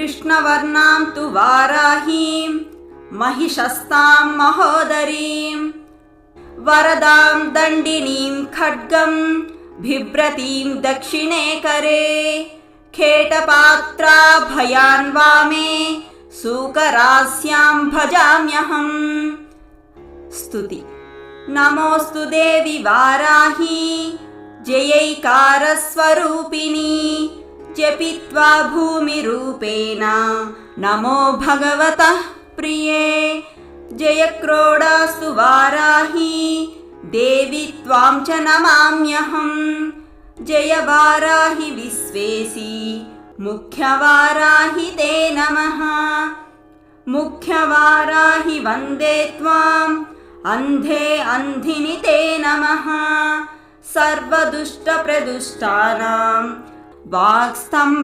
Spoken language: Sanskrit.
कृष्णवर्णां तु वाराहीं महिषस्तां महोदरीं वरदां दण्डिनीं खड्गं बिभ्रतीं दक्षिणे करे खेटपात्राभयान् वामे सूकरास्यां भजाम्यहम्। स्तुति। नमोऽस्तु देवि वाराही जयैकारस्वरूपिणी जपित्वा भूमिरूपेण नमो भगवतः प्रिये। जयक्रोडास्तु वाराही देवी त्वां च नमाम्यहम्। जय वाराहि विश्वेशी मुख्यवाराहि ते नमः। मुख्यवाराहि वन्दे त्वाम् अन्धे अन्धिनि ते नमः। सर्वदुष्टप्रदुष्टानां वाक्स्तम्भ